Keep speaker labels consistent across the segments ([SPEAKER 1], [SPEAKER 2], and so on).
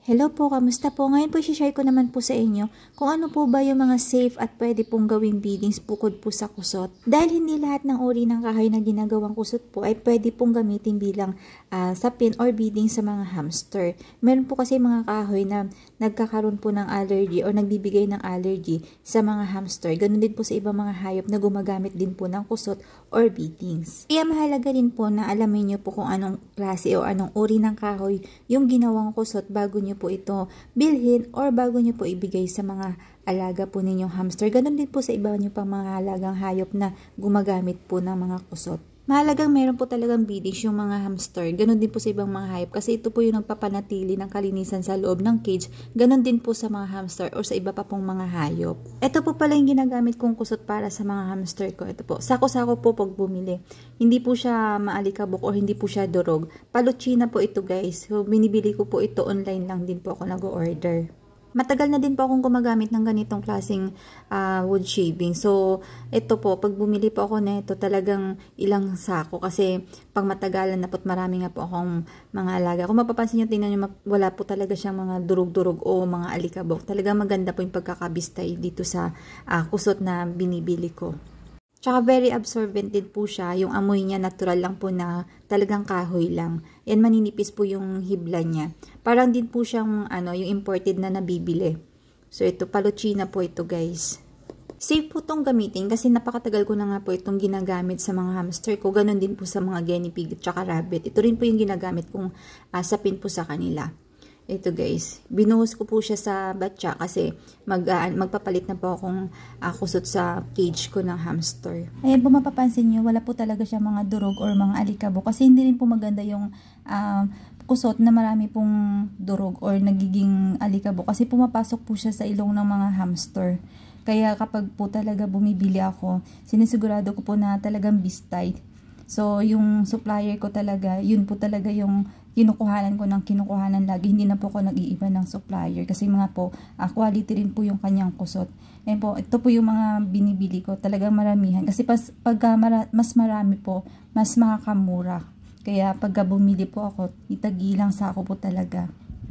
[SPEAKER 1] Hello po, kamusta po? Ngayon po share ko naman po sa inyo kung ano po ba yung mga safe at pwede pong gawing beadings bukod po sa kusot. Dahil hindi lahat ng uri ng kahoy na ginagawang kusot po ay pwede pong gamitin bilang sapin or beading sa mga hamster. Meron po kasi mga kahoy na nagkakaroon po ng allergy or nagbibigay ng allergy sa mga hamster. Ganun din po sa ibang mga hayop na gumagamit din po ng kusot or beadings. Kaya mahalaga din po na alamin nyo po kung anong klase o anong uri ng kahoy yung ginawang kusot bago nyo po ito bilhin or bago nyo po ibigay sa mga alaga po ninyong hamster. Ganon din po sa iba nyo pang mga alagang hayop na gumagamit po ng mga kusot. Mahalagang meron po talagang beadings yung mga hamster. Ganon din po sa ibang mga hayop kasi ito po yung nagpapanatili ng kalinisan sa loob ng cage. Ganon din po sa mga hamster or sa iba pa pong mga hayop. Ito po pala yung ginagamit kong kusot para sa mga hamster ko. Ito po, sako-sako po pag bumili. Hindi po siya maalikabok o hindi po siya durog. Paluchina po ito guys. So, binibili ko po ito online lang din po ako nag-order. Matagal na din po akong gumagamit ng ganitong klaseng wood shaving. So, ito po, pag bumili po ako na ito, talagang ilang sako. Kasi, pag matagalan na po at marami nga po akong mga alaga. Kung mapapansin nyo, tingnan nyo, wala po talaga siyang mga durug-durug o mga alikabok. Talagang maganda po yung pagkakabistay dito sa kusot na binibili ko. Tsaka very absorbent din po siya. Yung amoy niya natural lang po na talagang kahoy lang. Yan, maninipis po yung hibla niya. Parang din po siyang yung imported na nabibili. So ito, paluchina po ito guys. Safe po itong gamitin kasi napakatagal ko na nga po itong ginagamit sa mga hamster ko. Ganon din po sa mga guinea pig at tsaka rabbit. Ito rin po yung ginagamit kong sapin po sa kanila. Ito guys, binuhos ko po siya sa batya kasi magpapalit na po akong kusot sa cage ko ng hamster. Ayan po, mapapansin nyo, wala po talaga siya mga durog or mga alikabok kasi hindi rin po maganda yung kusot na marami pong durog or nagiging alikabok kasi pumapasok po siya sa ilong ng mga hamster. Kaya kapag po talaga bumibili ako, sinisigurado ko po na talagang bistay. So, yung supplier ko talaga, yun po talaga yung kinukuhanan ko ng kinukuhanan lagi. Hindi na po ako nag-iiba ng supplier. Kasi mga po, quality rin po yung kanyang kusot. Ayan po, ito po yung mga binibili ko. Talagang maramihan. Kasi pagka mas marami po, mas makakamura. Kaya pagka bumili po ako, itagilang sako po talaga.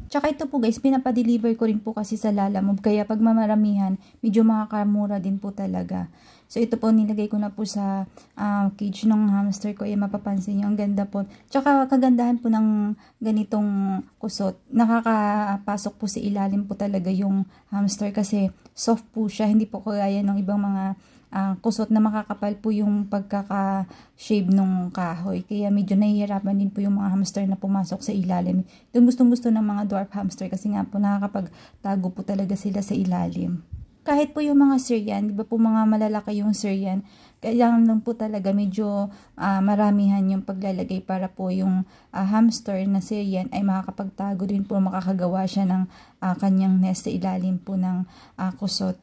[SPEAKER 1] Tsaka ito po guys, pinapadeliver ko rin po kasi sa Lalamove. Kaya pag mamaramihan, medyo makakamura din po talaga. So ito po, nilagay ko na po sa cage ng hamster ko. Mapapansin nyo, ang ganda po. Tsaka kagandahan po ng ganitong kusot. Nakakapasok po sa ilalim po talaga yung hamster kasi soft po siya. Hindi po kagaya ng ibang mga kusot na makakapal po yung pagkaka-shave ng kahoy. Kaya medyo nahihirapan din po yung mga hamster na pumasok sa ilalim. Ito gustong-gusto ng mga dwarf hamster kasi nga po nakakapagtago po talaga sila sa ilalim. Kahit po yung mga Syrian, di ba po mga malalaki yung Syrian, kailangan lang po talaga medyo maramihan yung paglalagay para po yung hamster na Syrian ay makakapagtago din po, makakagawa siya ng kanyang nest sa ilalim po ng kusot.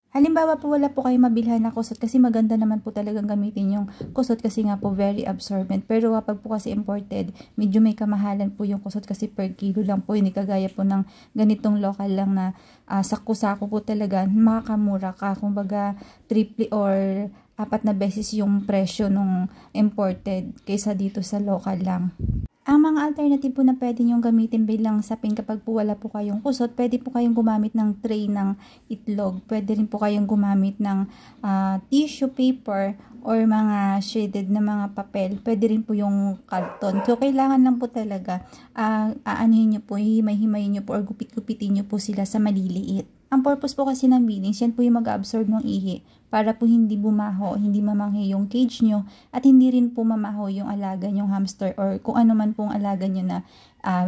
[SPEAKER 1] Halimbawa po wala po kayo mabilhan na kusot kasi maganda naman po talagang gamitin yung kusot kasi nga po very absorbent. Pero kapag po kasi imported, medyo may kamahalan po yung kusot kasi per kilo lang po. Hindi kagaya po ng ganitong local lang na sako-sako po talaga makakamura ka. Kumbaga triple or 4 na beses yung presyo nung imported kaysa dito sa local lang. Ang mga alternative po na pwede nyo gamitin bilang sapin kapag po wala po kayong kusot, pwede po kayong gumamit ng tray ng itlog. Pwede rin po kayong gumamit ng tissue paper or mga shaded na mga papel. Pwede rin po yung karton. So, kailangan lang po talaga aanuhin nyo po, himay-himayin nyo po or gupit-gupitin nyo po sila sa maliliit. Ang purpose po kasi ng beadings, yan po yung mag-absorb ng ihi para po hindi bumaho, hindi mamanghi yung cage nyo at hindi rin po mamaho yung alaga nyong hamster or kung ano man pong alaga nyo na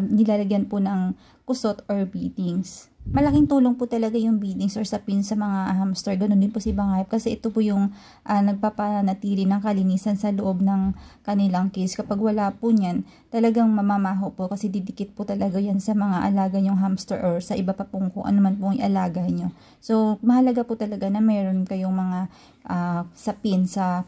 [SPEAKER 1] nilalagyan po ng kusot or beadings. Malaking tulong po talaga yung beadings or sapin sa mga hamster. Ganun din po si ibang hayop kasi ito po yung nagpapanatili ng kalinisan sa loob ng kanilang cage. Kapag wala po niyan, talagang mamamaho po kasi didikit po talaga yan sa mga alaga nyong hamster or sa iba pa pong kung ano man pong alaga nyo. So, mahalaga po talaga na meron kayong mga sapin sa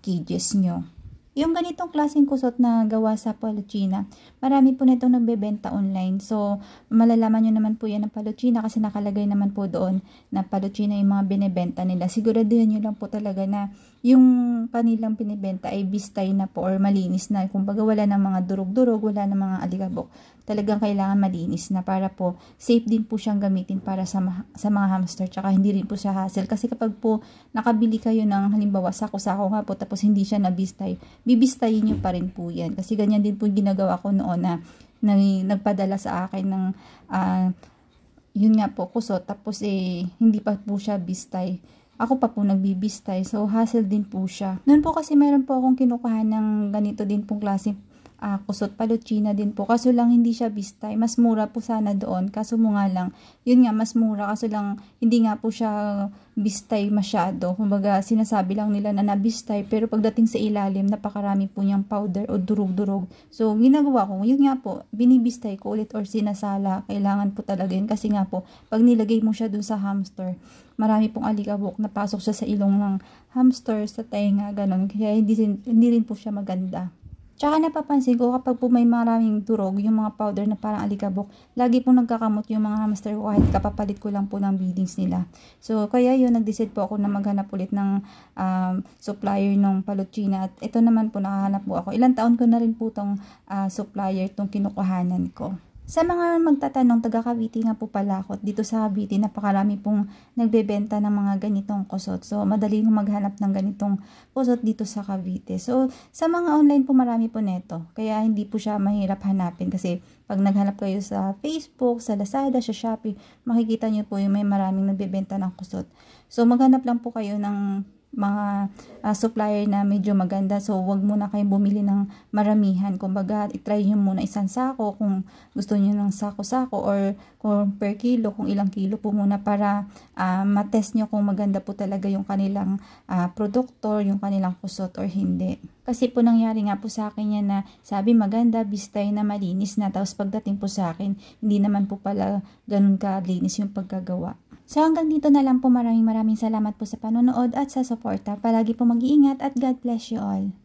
[SPEAKER 1] cages nyo. Yung ganitong klaseng kusot na gawa sa paluchina, marami po nitong nagbebenta online. So, malalaman nyo naman po yan ng paluchina kasi nakalagay naman po doon na paluchina yung mga binebenta nila. Siguraduhin nyo lang po talaga na yung kanilang pinibenta ay bistay na po or malinis na. Kumbaga wala ng mga durog-durog, wala ng mga alikabok. Talagang kailangan malinis na para po safe din po siyang gamitin para sa mga hamster. Tsaka hindi rin po siya hassle. Kasi kapag po nakabili kayo ng halimbawa sako-sako nga po tapos hindi siya nabistay, bibistayin nyo pa rin po yan. Kasi ganyan din po ginagawa ko noon na nagpadala sa akin ng yun nga po kusot tapos hindi pa po siya bistay. Ako pa po nagbibistay, so hassle din po siya. Noon po kasi meron po akong kinukuha ng ganito din pong klase kusot, Paluchina din po. Kaso lang hindi siya bistay. Mas mura po sana doon. Kaso mo nga lang, yun nga mas mura. Kaso lang hindi nga po siya bistay masyado. Kumbaga sinasabi lang nila na nabistay. Pero pagdating sa ilalim, napakarami po niyang powder o durog-durog. So ginagawa ko, yun nga po, binibistay ko ulit or sinasala. Kailangan po talaga yun. Kasi nga po, pag nilagay mo siya dun sa hamster, marami pong alikabok na pasok siya sa ilong ng hamster, sa tenga, ganun. Kaya hindi rin po siya maganda. Tsaka napapansin ko kapag po may maraming durog, yung mga powder na parang alikabok, lagi po nagkakamot yung mga hamster ko kahit kapapalit ko lang po ng beddings nila. So, kaya yun, nag-decide po ako na maghanap ulit ng supplier ng Paluchina. At ito naman po, nakahanap po ako. Ilang taon ko na rin po tong supplier, tong kinukuhanan ko. Sa mga magtatanong, taga Cavite nga po pala ako. Dito sa Cavite, napakarami pong nagbebenta ng mga ganitong kusot. So, madali nyo maghanap ng ganitong kusot dito sa Cavite. So, sa mga online po, marami po neto. Kaya hindi po siya mahirap hanapin. Kasi, pag naghanap kayo sa Facebook, sa Lazada, sa Shopee, makikita nyo po yung may maraming nagbebenta ng kusot. So, maghanap lang po kayo ng mga supplier na medyo maganda. So, wag muna kayong bumili ng maramihan. Kumbaga, itry nyo muna isang sako kung gusto nyo ng sako-sako or kung per kilo, kung ilang kilo po muna para matest nyo kung maganda po talaga yung kanilang produkto, yung kanilang kusot or hindi. Kasi po nangyari nga po sa akin yan na sabi maganda, bistay na malinis na. Tapos pagdating po sa akin, hindi naman po pala ganun kalinis yung pagkagawa. So hanggang dito na lang po, maraming salamat po sa panonood at sa suporta. Palagi po mag-iingat at God bless you all.